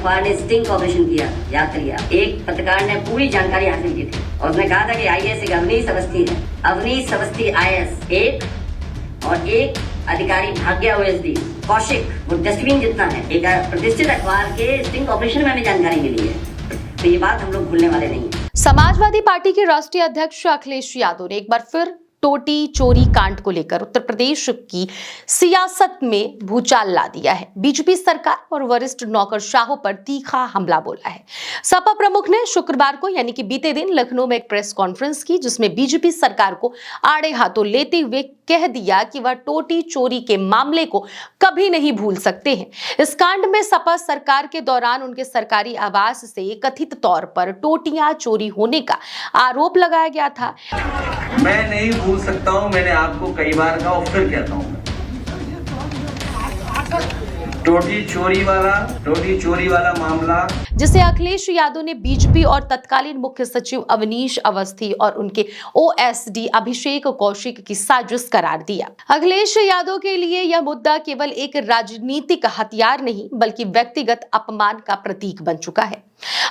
अखबार ने sting operation किया, याद करिए। एक पत्रकार ने पूरी जानकारी हासिल की थी और उसने कहा था कि आईएएस एक अवनीश अवस्थी है। अवनीश अवस्थी आईएएस एक और एक अधिकारी भाग्या ओएसडी कौशिक, वो डस्टबिन जितना है। एक प्रतिष्ठित अखबार के स्टिंग ऑपरेशन में हमें जानकारी मिली है, तो ये बात हम लोग भूलने वाले नहीं है। समाजवादी पार्टी के राष्ट्रीय अध्यक्ष अखिलेश यादव ने एक बार फिर टोटी चोरी कांड को लेकर उत्तर प्रदेश की सियासत में भूचाल ला दिया है। बीजेपी सरकार और वरिष्ठ नौकरशाहों पर तीखा हमला बोला है। सपा प्रमुख ने शुक्रवार को यानी कि बीते दिन लखनऊ में एक प्रेस कॉन्फ्रेंस की, जिसमें बीजेपी सरकार को आड़े हाथों लेते हुए कह दिया कि वह टोटी चोरी के मामले को कभी नहीं भूल सकते हैं। इस कांड में सपा सरकार के दौरान उनके सरकारी आवास से कथित तौर पर टोटियां चोरी होने का आरोप लगाया गया था। मैं नहीं भूल सकता हूं, मैंने आपको कई बार कहा और फिर कहता हूं, टोटी चोरी वाला मामला, जिसे अखिलेश यादव ने बीजेपी और तत्कालीन मुख्य सचिव अवनीश अवस्थी और उनके ओएसडी अभिषेक कौशिक की साजिश करार दिया। अखिलेश यादव के लिए यह मुद्दा केवल एक राजनीतिक हथियार नहीं बल्कि व्यक्तिगत अपमान का प्रतीक बन चुका है।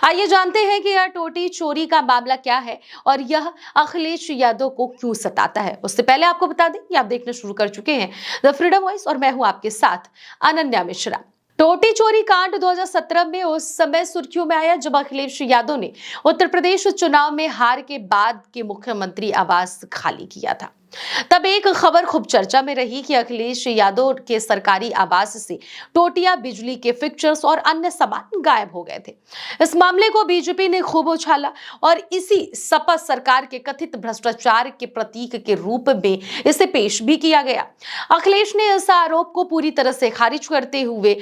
आइए जानते हैं कि यह टोटी चोरी का मामला क्या है और यह अखिलेश यादव को क्यों सताता है। उससे पहले आपको बता दें कि आप देखना शुरू कर चुके हैं द फ्रीडम वॉइस और मैं हूं आपके साथ अनन्या मिश्रा। टोटी चोरी कांड 2017 में उस समय सुर्खियों में आया जब अखिलेश यादव ने उत्तर प्रदेश चुनाव में हार के बाद के मुख्यमंत्री आवास खाली किया था। तब एक खबर खूब चर्चा में रही कि अखिलेश यादव के सरकारी आवास से टोटियां, बिजली के फिक्चर्स और अन्य सामान गायब हो गए थे। इस मामले को बीजेपी ने खूब उछाला और इसी सपा सरकार के कथित भ्रष्टाचार के प्रतीक के रूप में इसे पेश भी किया गया। अखिलेश ने इस आरोप को पूरी तरह से खारिज करते हुए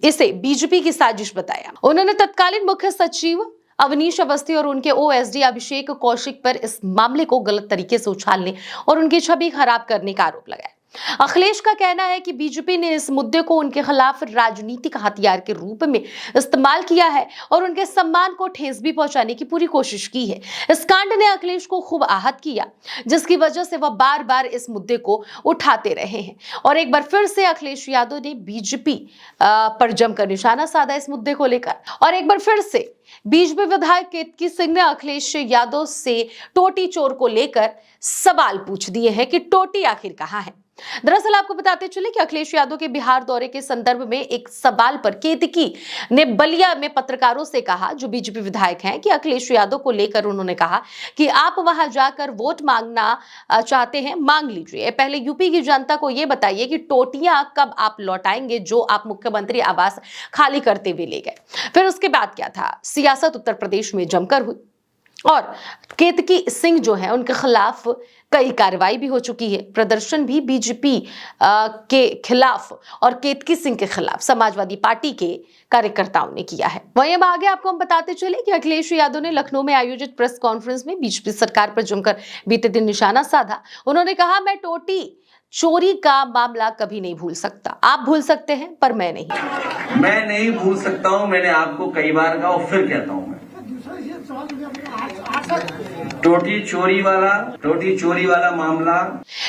इसे बीजेपी की साजिश बताया। उन्होंने तत्कालीन मुख्य सचिव अवनीश अवस्थी और उनके ओएसडी अभिषेक कौशिक पर इस मामले को गलत तरीके से उछालने और उनकी छवि खराब करने का आरोप लगाया। अखिलेश का कहना है कि बीजेपी ने इस मुद्दे को उनके खिलाफ राजनीतिक हथियार के रूप में इस्तेमाल किया है और उनके सम्मान को ठेस भी पहुंचाने की पूरी कोशिश की है। इस कांड ने अखिलेश को खूब आहत किया, जिसकी वजह से वह बार बार इस मुद्दे को उठाते रहे हैं और एक बार फिर से अखिलेश यादव ने बीजेपी पर जमकर निशाना साधा इस मुद्दे को लेकर। और एक बार फिर से बीजेपी विधायक केतकी सिंह ने अखिलेश यादव से टोटी चोर को लेकर सवाल पूछ दिए हैं कि टोटी आखिर कहां है। दरअसल आपको बताते चले कि अखिलेश यादव के बिहार दौरे के संदर्भ में एक सवाल पर केतकी ने बलिया में पत्रकारों से कहा, जो बीजेपी विधायक हैं, कि अखिलेश यादव को लेकर उन्होंने कहा कि आप वहां जाकर वोट मांगना चाहते हैं, मांग लीजिए, पहले यूपी की जनता को यह बताइए कि टोटियां कब आप लौटाएंगे जो आप मुख्यमंत्री आवास खाली करते हुए ले गए। फिर उसके बाद क्या था, सियासत उत्तर प्रदेश में जमकर हुई और केतकी सिंह जो है उनके खिलाफ कई कार्रवाई भी हो चुकी है। प्रदर्शन भी बीजेपी के खिलाफ और केतकी सिंह के खिलाफ समाजवादी पार्टी के कार्यकर्ताओं ने किया है। वहीं अब आगे आपको हम बताते चले कि अखिलेश यादव ने लखनऊ में आयोजित प्रेस कॉन्फ्रेंस में बीजेपी सरकार पर जमकर बीते दिन निशाना साधा। उन्होंने कहा, मैं टोटी चोरी का मामला कभी नहीं भूल सकता। आप भूल सकते हैं पर मैं नहीं भूल सकता हूं, मैंने आपको कई बार कहा और फिर कहता हूं, टोटी चोरी वाला मामला,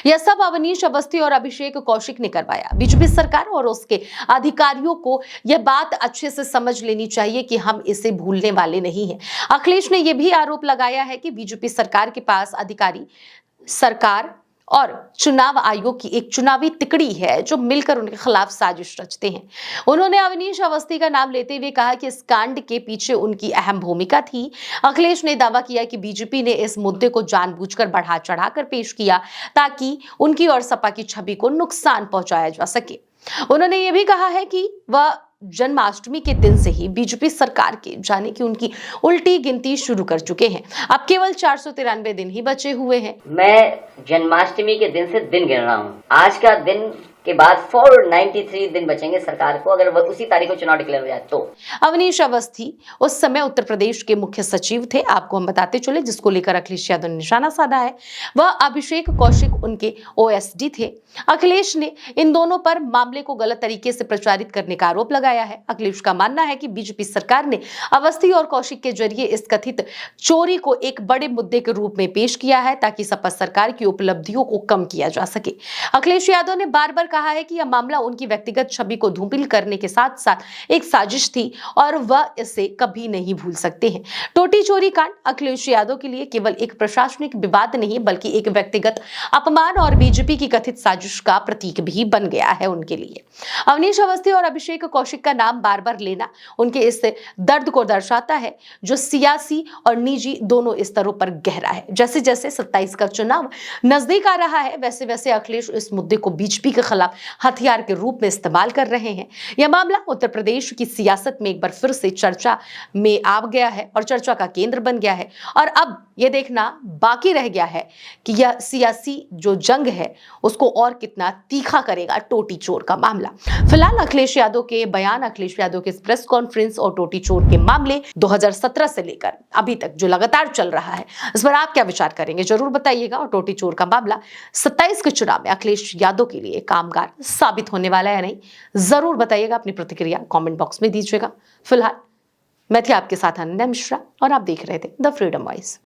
यह सब अवनीश अवस्थी और अभिषेक कौशिक ने करवाया। बीजेपी सरकार और उसके अधिकारियों को यह बात अच्छे से समझ लेनी चाहिए कि हम इसे भूलने वाले नहीं हैं। अखिलेश ने यह भी आरोप लगाया है कि बीजेपी सरकार के पास अधिकारी, सरकार और चुनाव आयोग की एक चुनावी तिकड़ी है जो मिलकर उनके खिलाफ साजिश रचते हैं। उन्होंने अवनीश अवस्थी का नाम लेते हुए कहा कि इस कांड के पीछे उनकी अहम भूमिका थी। अखिलेश ने दावा किया कि बीजेपी ने इस मुद्दे को जानबूझकर बढ़ा चढ़ाकर पेश किया ताकि उनकी और सपा की छवि को नुकसान पहुंचाया जा सके। उन्होंने ये भी कहा है कि वह जन्माष्टमी के दिन से ही बीजेपी सरकार के जाने की उनकी उल्टी गिनती शुरू कर चुके हैं। अब केवल 493 दिन ही बचे हुए हैं। मैं जन्माष्टमी के दिन से दिन गिन रहा हूँ। आज का दिन के बाद 493 दिन बचेंगे सरकार को, अगर उसी तारीख को चुनाव डिक्लेयर हो जाए तो। अवनीश अवस्थी उस समय उत्तर प्रदेश के मुख्य सचिव थे, आपको हम बताते चले, जिसको लेकर अखिलेश यादव ने निशाना साधा है। वह अभिषेक कौशिक उनके ओएसडी थे। अखिलेश ने इन दोनों पर मामले को गलत तरीके से प्रचारित करने का आरोप लगाया है। अखिलेश का मानना है कि बीजेपी सरकार ने अवस्थी और कौशिक के जरिए इस कथित चोरी को एक बड़े मुद्दे के रूप में पेश किया है ताकि सपा सरकार की उपलब्धियों को कम किया जा सके। अखिलेश यादव ने बार बार कहा है कि यह मामला उनकी व्यक्तिगत छवि को धूमिल करने के साथ साथ एक साजिश थी और वह इसे कभी नहीं भूल सकते हैं। टोटी चोरी कांड अखिलेश यादव के लिए केवल एक प्रशासनिक विवाद नहीं बल्कि एक व्यक्तिगत अपमान और बीजेपी की कथित साजिश का प्रतीक भी बन गया है उनके लिए। अवनीश अवस्थी और अभिषेक कौशिक का नाम बार बार लेना उनके इस दर्द को दर्शाता है जो सियासी और निजी दोनों स्तरों पर गहरा है। जैसे जैसे 27 का चुनाव नजदीक आ रहा है वैसे वैसे अखिलेश इस मुद्दे को बीजेपी के खिलाफ हथियार के रूप में इस्तेमाल कर रहे हैं। यह मामला उत्तर प्रदेश की सियासत में एक बार फिर से चर्चा में आ गया है और चर्चा का केंद्र बन गया है और अब यह देखना बाकी रह गया है कि यह सियासी जो जंग है उसको और कितना तीखा करेगा टोटी चोर का मामला। फिलहाल अखिलेश यादव के बयान, अखिलेश यादव के प्रेस कॉन्फ्रेंस और टोटी चोर के मामले 2017 से लेकर अभी तक जो लगातार चल रहा है, इस पर आप क्या विचार करेंगे जरूर बताइएगा। और टोटी चोर का मामला 27 के चुनाव में अखिलेश यादव के लिए कामगार साबित होने वाला है या नहीं, जरूर बताइएगा। अपनी प्रतिक्रिया कमेंट बॉक्स में दीजिएगा। फिलहाल मैं थी आपके साथ अनन्या मिश्रा और आप देख रहे थे द फ्रीडम वॉइस।